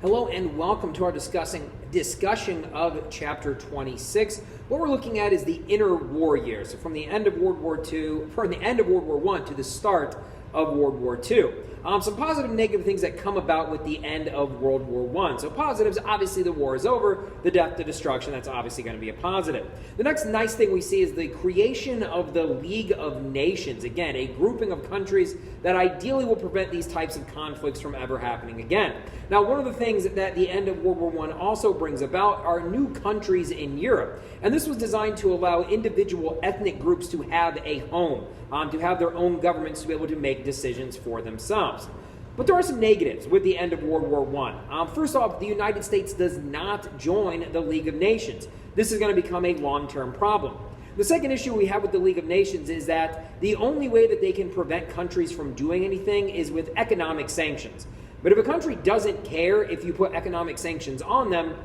Hello and welcome to our discussion of Chapter 26. What we're looking at is the interwar years, so from the end of World War I to the start of World War II. Some positive and negative things that come about with the end of World War I. So positives, obviously the war is over, the death, the destruction, that's obviously going to be a positive. The next nice thing we see is the creation of the League of Nations. Again, a grouping of countries that ideally will prevent these types of conflicts from ever happening again. Now, one of the things that the end of World War I also brings about are new countries in Europe. And this was designed to allow individual ethnic groups to have a home, to have their own governments to be able to make decisions for themselves. But there are some negatives with the end of World War I. First off, the United States does not join the League of Nations. This is going to become a long-term problem. The second issue we have with the League of Nations is that the only way that they can prevent countries from doing anything is with economic sanctions. But if a country doesn't care if you put economic sanctions on them,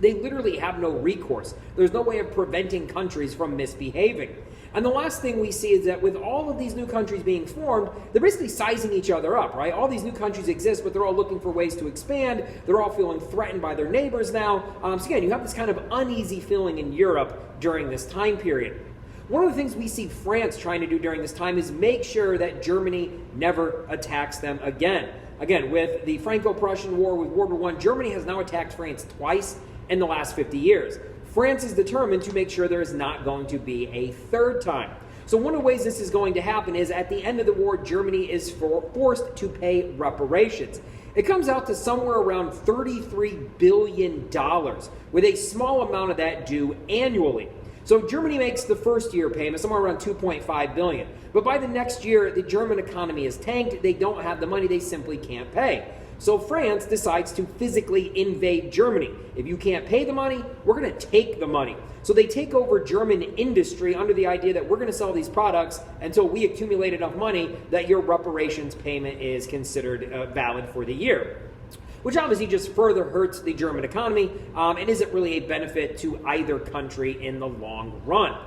they literally have no recourse. There's no way of preventing countries from misbehaving. And the last thing we see is that with all of these new countries being formed, they're basically sizing each other up, right? All these new countries exist, but they're all looking for ways to expand. They're all feeling threatened by their neighbors now. So again, you have this kind of uneasy feeling in Europe during this time period. One of the things we see France trying to do during this time is make sure that Germany never attacks them again. Again, with the Franco-Prussian War, with World War I, Germany has now attacked France twice in the last 50 years. France is determined to make sure there is not going to be a third time. So one of the ways this is going to happen is at the end of the war, Germany is forced to pay reparations. It comes out to somewhere around $33 billion, with a small amount of that due annually. So Germany makes the first year payment somewhere around $2.5 billion. But by the next year, the German economy is tanked. They don't have the money. They simply can't pay. So France decides to physically invade Germany. If you can't pay the money, we're going to take the money. So they take over German industry under the idea that we're going to sell these products until we accumulate enough money that your reparations payment is considered valid for the year, which obviously just further hurts the German economy and isn't really a benefit to either country in the long run.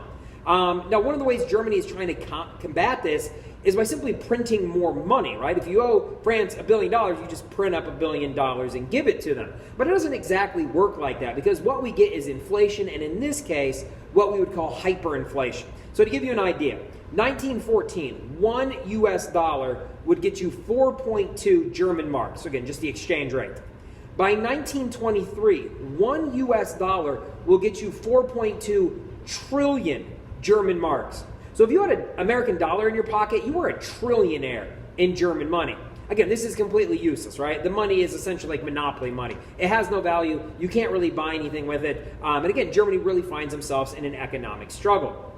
Now, one of the ways Germany is trying to combat this is by simply printing more money, right? If you owe France $1 billion, you just print up $1 billion and give it to them. But it doesn't exactly work like that, because what we get is inflation, and in this case, what we would call hyperinflation. So to give you an idea, 1914, $1 US would get you 4.2 German marks. So again, just the exchange rate. By 1923, $1 US will get you 4.2 trillion German marks. So if you had an American dollar in your pocket, you were a trillionaire in German money. Again, this is completely useless, right? The money is essentially like monopoly money. It has no value. You can't really buy anything with it. And again, Germany really finds themselves in an economic struggle.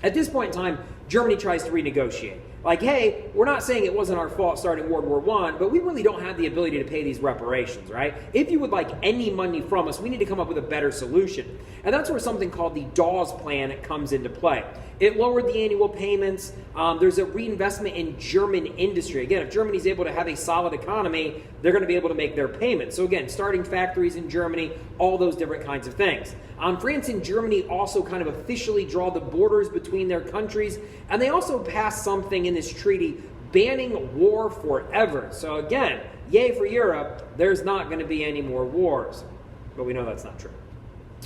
At this point in time, Germany tries to renegotiate. Like, hey, we're not saying it wasn't our fault starting World War I, but we really don't have the ability to pay these reparations, right? If you would like any money from us, we need to come up with a better solution. And that's where something called the Dawes Plan comes into play. It lowered the annual payments. There's a reinvestment in German industry. Again, if Germany's able to have a solid economy, they're going to be able to make their payments. So again, starting factories in Germany, all those different kinds of things. France and Germany also kind of officially draw the borders between their countries, and they also pass something in this treaty banning war forever. So again, yay for Europe, there's not going to be any more wars. But we know that's not true.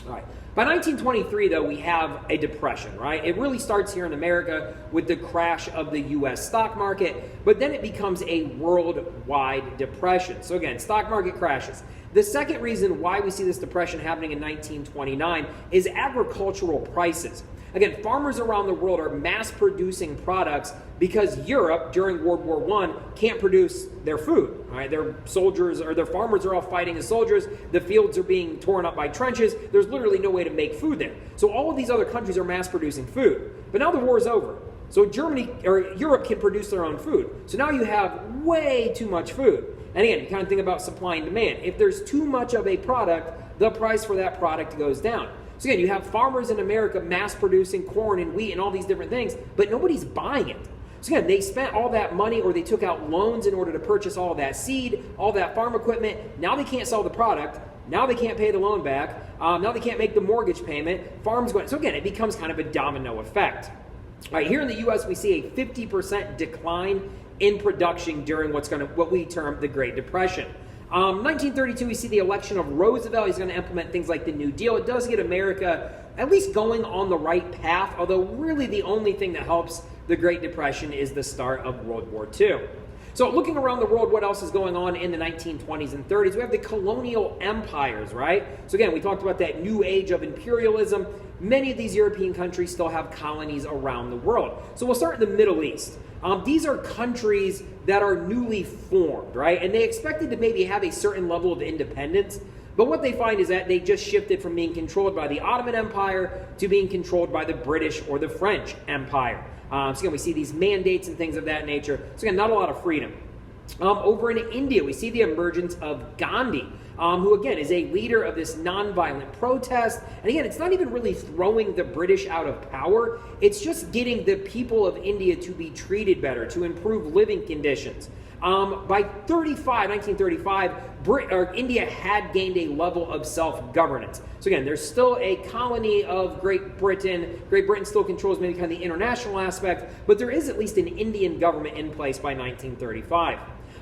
All right. By 1923, though, we have a depression, right? It really starts here in America with the crash of the U.S. stock market, but then it becomes a worldwide depression. So again, stock market crashes. The second reason why we see this depression happening in 1929 is agricultural prices. Again, farmers around the world are mass producing products because Europe, during World War I, can't produce their food. Right? Their soldiers or their farmers are all fighting as soldiers. The fields are being torn up by trenches. There's literally no way to make food there. So all of these other countries are mass producing food. But now the war is over. So Europe can produce their own food. So now you have way too much food. And again, you kind of think about supply and demand. If there's too much of a product, the price for that product goes down. So again, you have farmers in America mass producing corn and wheat and all these different things, but nobody's buying it. So again, they spent all that money, or they took out loans in order to purchase all of that seed, all that farm equipment. Now they can't sell the product. Now they can't pay the loan back. Now they can't make the mortgage payment. Farms going. So again, it becomes kind of a domino effect. All right, here in the U.S., we see a 50% decline in production during what we term the Great Depression. 1932, we see the election of Roosevelt. He's going to implement things like the New Deal. It does get America at least going on the right path, although really the only thing that helps the Great Depression is the start of World War II. So looking around the world, what else is going on in the 1920s and 30s? We have the colonial empires, right? So again, we talked about that new age of imperialism. Many of these European countries still have colonies around the world. So we'll start in the Middle East. These are countries that are newly formed, right? And they expected to maybe have a certain level of independence. But what they find is that they just shifted from being controlled by the Ottoman Empire to being controlled by the British or the French Empire. So again, we see these mandates and things of that nature. So again, not a lot of freedom. Over in India, we see the emergence of Gandhi, who again is a leader of this nonviolent protest. And again, it's not even really throwing the British out of power. It's just getting the people of India to be treated better, to improve living conditions. By 1935, India had gained a level of self-governance. So again, there's still a colony of Great Britain. Great Britain still controls maybe kind of the international aspect, but there is at least an Indian government in place by 1935.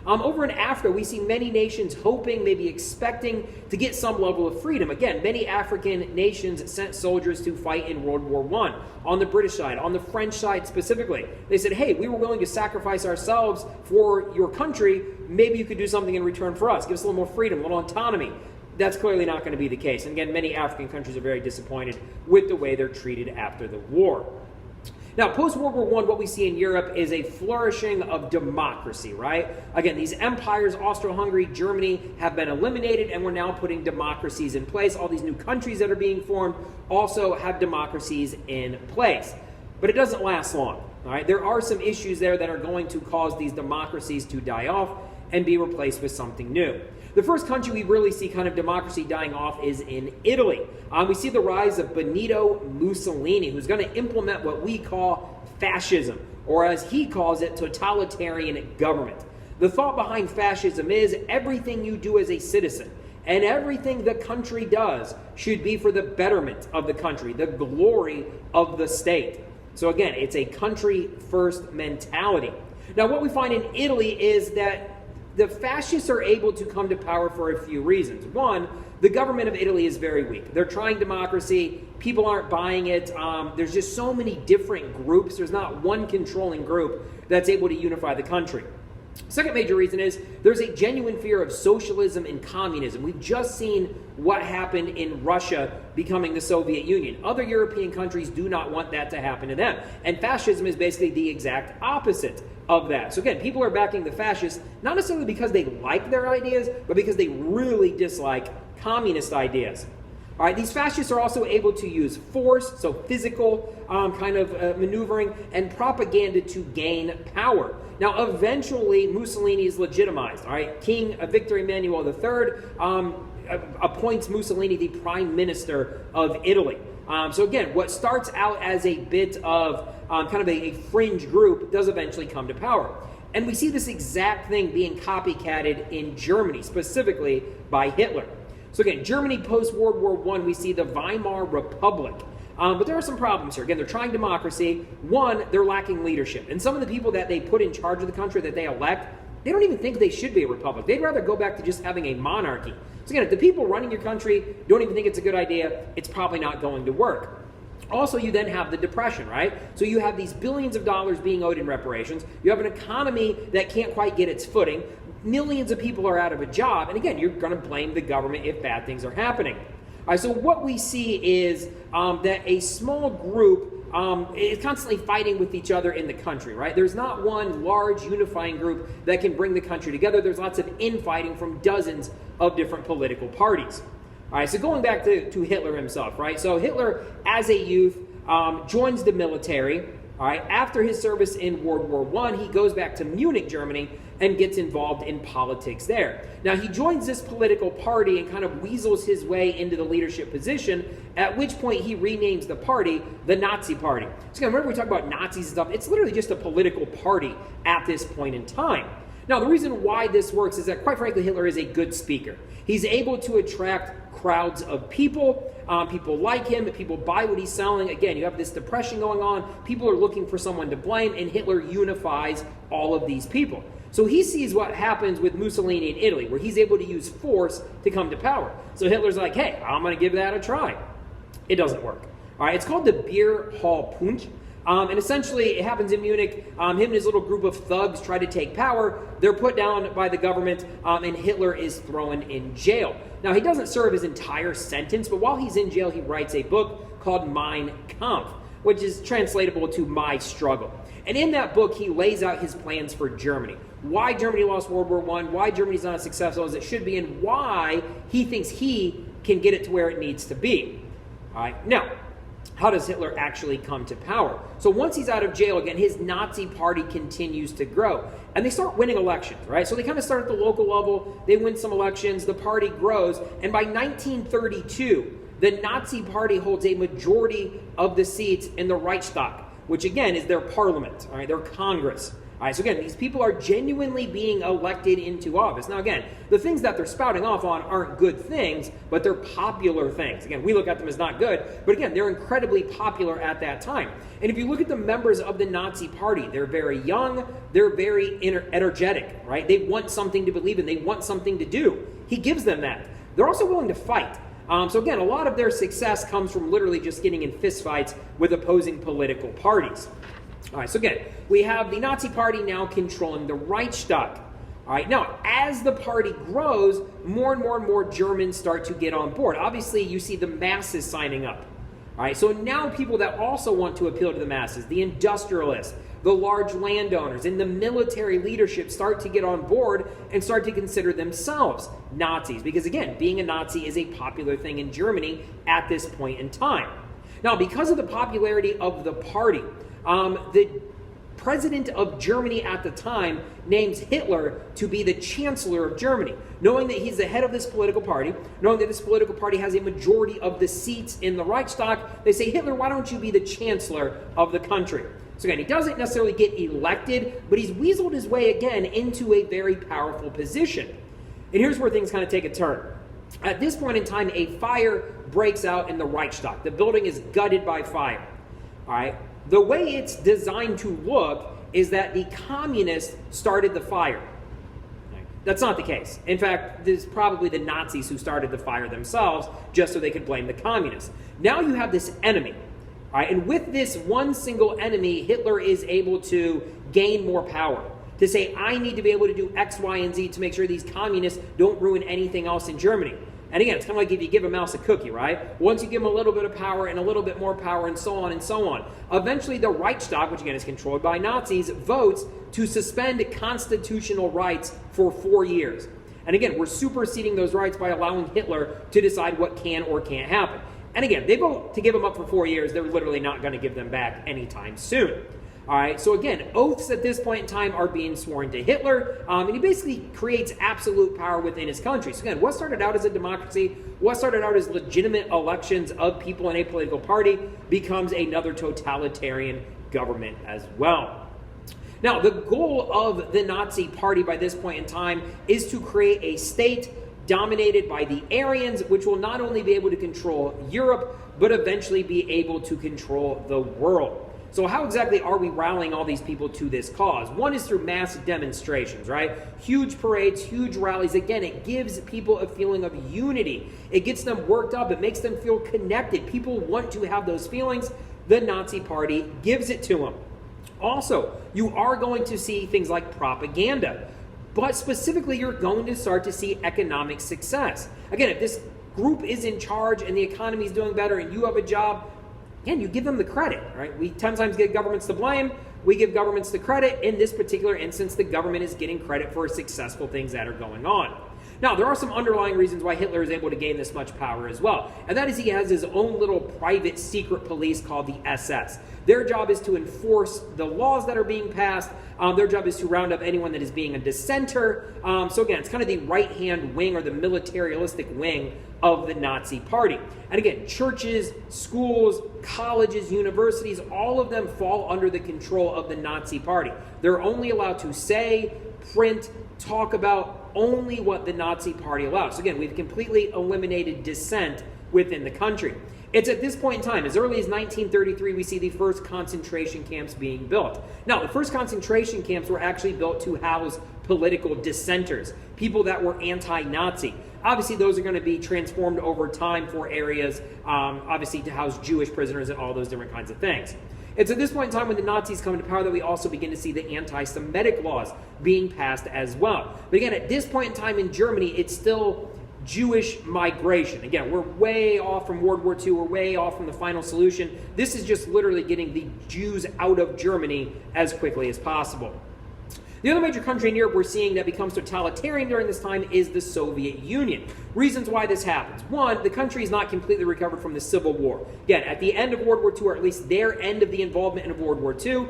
Over in Africa, we see many nations hoping, maybe expecting to get some level of freedom. Again, many African nations sent soldiers to fight in World War I. On the British side, on the French side specifically, they said, hey, we were willing to sacrifice ourselves for your country. Maybe you could do something in return for us. Give us a little more freedom, a little autonomy. That's clearly not going to be the case. And again, many African countries are very disappointed with the way they're treated after the war. Now, post-World War I, what we see in Europe is a flourishing of democracy, right? Again, these empires, Austro-Hungary, Germany, have been eliminated, and we're now putting democracies in place. All these new countries that are being formed also have democracies in place. But it doesn't last long, all right? There are some issues there that are going to cause these democracies to die off and be replaced with something new. The first country we really see kind of democracy dying off is in Italy. We see the rise of Benito Mussolini, who's going to implement what we call fascism, or as he calls it, totalitarian government. The thought behind fascism is everything you do as a citizen and everything the country does should be for the betterment of the country, the glory of the state. So again, it's a country-first mentality. Now, what we find in Italy is that the fascists are able to come to power for a few reasons. One, the government of Italy is very weak. They're trying democracy. People aren't buying it. There's just so many different groups. There's not one controlling group that's able to unify the country. Second major reason is there's a genuine fear of socialism and communism. We've just seen what happened in Russia becoming the Soviet Union. Other European countries do not want that to happen to them. And fascism is basically the exact opposite of that. So again, people are backing the fascists, not necessarily because they like their ideas, but because they really dislike communist ideas. All right, these fascists are also able to use force, so physical maneuvering, and propaganda to gain power. Now, eventually, Mussolini is legitimized. All right, King Victor Emmanuel III appoints Mussolini the prime minister of Italy. So again, what starts out as a bit of a fringe group does eventually come to power. And we see this exact thing being copycatted in Germany, specifically by Hitler. So again, Germany post-World War I, we see the Weimar Republic. But there are some problems here. Again, they're trying democracy. One, they're lacking leadership. And some of the people that they put in charge of the country, that they elect, they don't even think they should be a republic. They'd rather go back to just having a monarchy. So again, if the people running your country don't even think it's a good idea, it's probably not going to work. Also, you then have the Depression, right? So you have these billions of dollars being owed in reparations. You have an economy that can't quite get its footing. Millions of people are out of a job. And again, you're going to blame the government if bad things are happening. All right, so what we see is that a small group is constantly fighting with each other in the country, right? There's not one large unifying group that can bring the country together. There's lots of infighting from dozens of different political parties. All right, so going back to Hitler himself, right? So Hitler, as a youth, joins the military. All right, after his service in World War I, he goes back to Munich, Germany, and gets involved in politics there. Now, he joins this political party and kind of weasels his way into the leadership position, at which point he renames the party the Nazi Party. So again, whenever we talk about Nazis and stuff, it's literally just a political party at this point in time. Now, the reason why this works is that, quite frankly, Hitler is a good speaker. He's able to attract crowds of people. People like him. People buy what he's selling. Again, you have this depression going on. People are looking for someone to blame, and Hitler unifies all of these people. So he sees what happens with Mussolini in Italy, where he's able to use force to come to power. So Hitler's like, hey, I'm going to give that a try. It doesn't work. All right, it's called the Beer Hall Putsch. And essentially, it happens in Munich. Him and his little group of thugs try to take power. They're put down by the government, and Hitler is thrown in jail. Now, he doesn't serve his entire sentence, but while he's in jail, he writes a book called Mein Kampf, which is translatable to My Struggle. And in that book, he lays out his plans for Germany. Why Germany lost World War I, why Germany's not as successful as it should be, and why he thinks he can get it to where it needs to be. All right, now, how does Hitler actually come to power? So once he's out of jail again, his Nazi party continues to grow. And they start winning elections, right? So they kind of start at the local level, they win some elections, the party grows, and by 1932, the Nazi party holds a majority of the seats in the Reichstag, which again is their parliament, all right, their Congress. All right, so again, these people are genuinely being elected into office. Now again, the things that they're spouting off on aren't good things, but they're popular things. Again, we look at them as not good, but again, they're incredibly popular at that time. And if you look at the members of the Nazi party, they're very young, they're very energetic, right? They want something to believe in, they want something to do. He gives them that. They're also willing to fight. So again, a lot of their success comes from literally just getting in fistfights with opposing political parties. All right, so again, we have the Nazi party now controlling the Reichstag. All right, now, as the party grows, more and more Germans start to get on board. Obviously, you see the masses signing up. All right, so now people that also want to appeal to the masses, the industrialists, the large landowners, and the military leadership start to get on board and start to consider themselves Nazis. Because again, being a Nazi is a popular thing in Germany at this point in time. Now, because of the popularity of the party, the president of Germany at the time names Hitler to be the chancellor of Germany. Knowing that he's the head of this political party, knowing that this political party has a majority of the seats in the Reichstag, they say, Hitler, why don't you be the chancellor of the country? So again, he doesn't necessarily get elected, but he's weaseled his way again into a very powerful position. And here's where things kind of take a turn. At this point in time, a fire breaks out in the Reichstag. The building is gutted by fire. All right. The way it's designed to look is that the communists started the fire. That's not the case. In fact, it's probably the Nazis who started the fire themselves, just so they could blame the communists. Now you have this enemy. All right, and with this one single enemy, Hitler is able to gain more power. To say, I need to be able to do X, Y, and Z to make sure these communists don't ruin anything else in Germany. And again, it's kind of like if you give a mouse a cookie, right? Once you give them a little bit of power and a little bit more power and so on and so on. Eventually, the Reichstag, which again is controlled by Nazis, votes to suspend constitutional rights for 4 years. And again, we're superseding those rights by allowing Hitler to decide what can or can't happen. And again, they vote to give them up for 4 years. They're literally not going to give them back anytime soon. All right, so again, oaths at this point in time are being sworn to Hitler, and he basically creates absolute power within his country. So again, what started out as a democracy, what started out as legitimate elections of people in a political party, becomes another totalitarian government as well. Now, the goal of the Nazi party by this point in time is to create a state dominated by the Aryans, which will not only be able to control Europe, but eventually be able to control the world. So how exactly are we rallying all these people to this cause? One is through mass demonstrations, right? Huge parades, huge rallies. Again, it gives people a feeling of unity. It gets them worked up. It makes them feel connected. People want to have those feelings. The Nazi party gives it to them. Also, you are going to see things like propaganda. But specifically, you're going to start to see economic success. Again, if this group is in charge and the economy is doing better and you have a job, again, you give them the credit, right? We sometimes give governments the blame. We give governments the credit. In this particular instance, the government is getting credit for successful things that are going on. Now, there are some underlying reasons why Hitler is able to gain this much power as well. And that is he has his own little private secret police called the SS. Their job is to enforce the laws that are being passed. Their job is to round up anyone that is being a dissenter. So again, it's kind of the right-hand wing or the militaristic wing of the Nazi party. And again, churches, schools, colleges, universities, all of them fall under the control of the Nazi party. They're only allowed to say, print, talk about only what the Nazi party allows. So again, we've completely eliminated dissent within the country. It's at this point in time, as early as 1933, we see the first concentration camps being built. Now, the first concentration camps were actually built to house political dissenters, people that were anti-Nazi. Obviously, those are going to be transformed over time for areas, obviously, to house Jewish prisoners and all those different kinds of things. It's at this point in time when the Nazis come into power that we also begin to see the anti-Semitic laws being passed as well. But again, at this point in time in Germany, it's still Jewish migration. Again, we're way off from World War II. We're way off from the final solution. This is just literally getting the Jews out of Germany as quickly as possible. The other major country in Europe we're seeing that becomes totalitarian during this time is the Soviet Union. Reasons why this happens. One, the country is not completely recovered from the Civil War. Again, at the end of World War II, or at least their end of the involvement in World War II,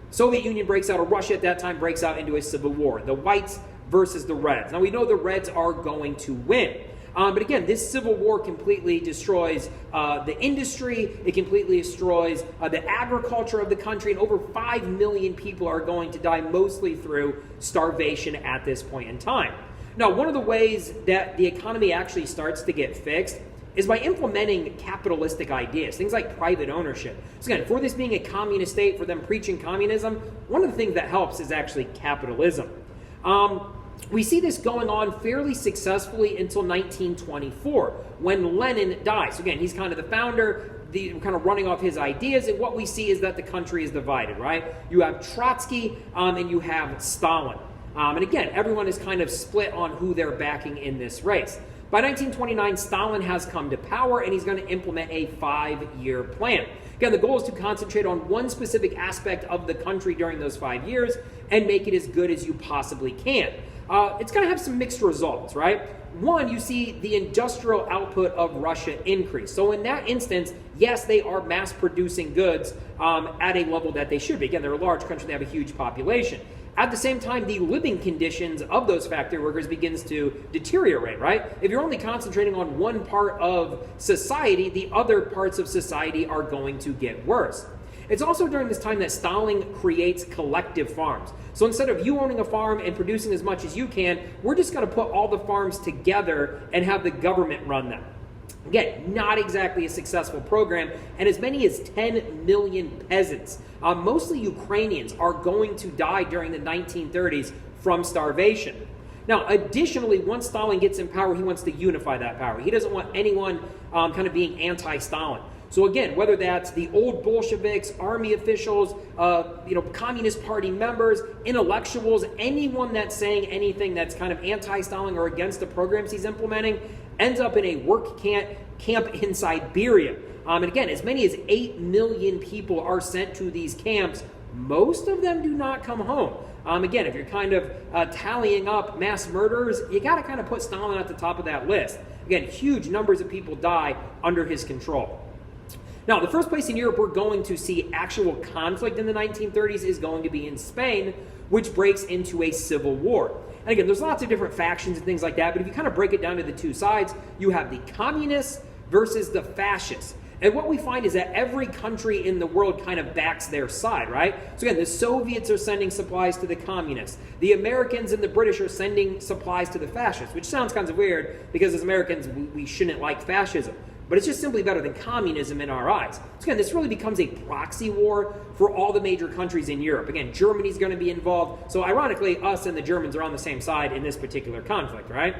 Soviet Union breaks out, or Russia at that time breaks out into a civil war. The whites versus the reds. Now we know the reds are going to win. But again, this civil war completely destroys the industry. It completely destroys the agriculture of the country. And over 5 million people are going to die, mostly through starvation at this point in time. Now, one of the ways that the economy actually starts to get fixed is by implementing capitalistic ideas, things like private ownership. So again, for this being a communist state, for them preaching communism, one of the things that helps is actually capitalism. We see this going on fairly successfully until 1924, when Lenin dies. So again, he's kind of the founder, kind of running off his ideas, and what we see is that the country is divided, right? You have Trotsky and you have Stalin. And again, everyone is kind of split on who they're backing in this race. By 1929, Stalin has come to power, and he's going to implement a 5-year plan. Again, the goal is to concentrate on one specific aspect of the country during those 5 years and make it as good as you possibly can. It's going to have some mixed results, right? One, you see the industrial output of Russia increase. So in that instance, yes, they are mass producing goods at a level that they should be. Again, they're a large country, they have a huge population. At the same time, the living conditions of those factory workers begins to deteriorate, right? If you're only concentrating on one part of society, the other parts of society are going to get worse. It's also during this time that Stalin creates collective farms. So instead of you owning a farm and producing as much as you can, we're just going to put all the farms together and have the government run them. Again, not exactly a successful program, and as many as 10 million peasants, mostly Ukrainians, are going to die during the 1930s from starvation. Now, additionally, once Stalin gets in power, he wants to unify that power. He doesn't want anyone kind of being anti-Stalin. So again, whether that's the old Bolsheviks, army officials, Communist Party members, intellectuals, anyone that's saying anything that's kind of anti-Stalin or against the programs he's implementing, ends up in a work camp in Siberia. And again, as many as 8 million people are sent to these camps. Most of them do not come home. Again, if you're kind of tallying up mass murderers, you got to kind of put Stalin at the top of that list. Again, huge numbers of people die under his control. Now, the first place in Europe we're going to see actual conflict in the 1930s is going to be in Spain, which breaks into a civil war. And again, there's lots of different factions and things like that, but if you kind of break it down to the two sides, you have the communists versus the fascists. And what we find is that every country in the world kind of backs their side, right? So again, the Soviets are sending supplies to the communists. The Americans and the British are sending supplies to the fascists, which sounds kind of weird because as Americans, we shouldn't like fascism. But it's just simply better than communism in our eyes. So again, this really becomes a proxy war for all the major countries in Europe. Again, Germany's going to be involved. So ironically, us and the Germans are on the same side in this particular conflict, right?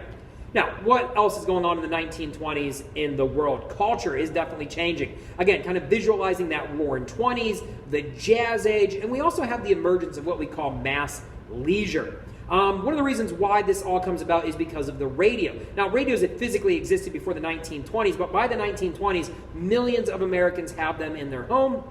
Now, what else is going on in the 1920s in the world? Culture is definitely changing. Again, kind of visualizing that roaring 20s, the Jazz Age, and we also have the emergence of what we call mass leisure. One of the reasons why this all comes about is because of the radio. Now, radios had physically existed before the 1920s, but by the 1920s, millions of Americans have them in their home.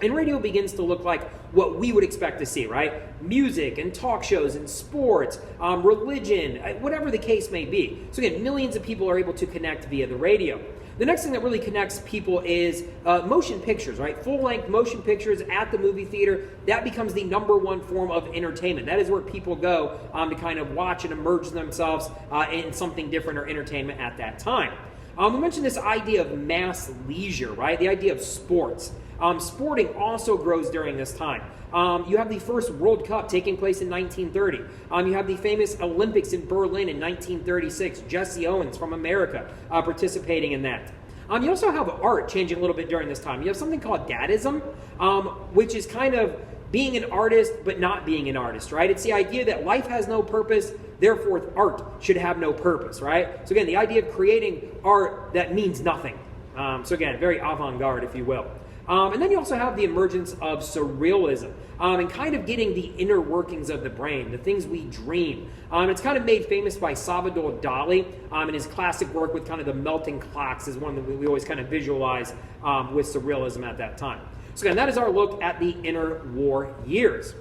And radio begins to look like what we would expect to see, right? Music and talk shows and sports, religion, whatever the case may be. So again, millions of people are able to connect via the radio. The next thing that really connects people is motion pictures, right? Full-length motion pictures at the movie theater. That becomes the #1 form of entertainment. That is where people go to kind of watch and immerse themselves in something different or entertainment at that time. We mentioned this idea of mass leisure, right? The idea of sports. Sporting also grows during this time. You have the first World Cup taking place in 1930. You have the famous Olympics in Berlin in 1936. Jesse Owens from America participating in that. You also have art changing a little bit during this time. You have something called Dadaism, which is kind of being an artist but not being an artist, right? It's the idea that life has no purpose, therefore art should have no purpose, right? So again, the idea of creating art that means nothing. So again, very avant-garde, if you will. And then you also have the emergence of surrealism, and kind of getting the inner workings of the brain, the things we dream. It's kind of made famous by Salvador Dali, in his classic work with kind of the melting clocks is one that we always kind of visualize with surrealism at that time. So again, that is our look at the interwar years.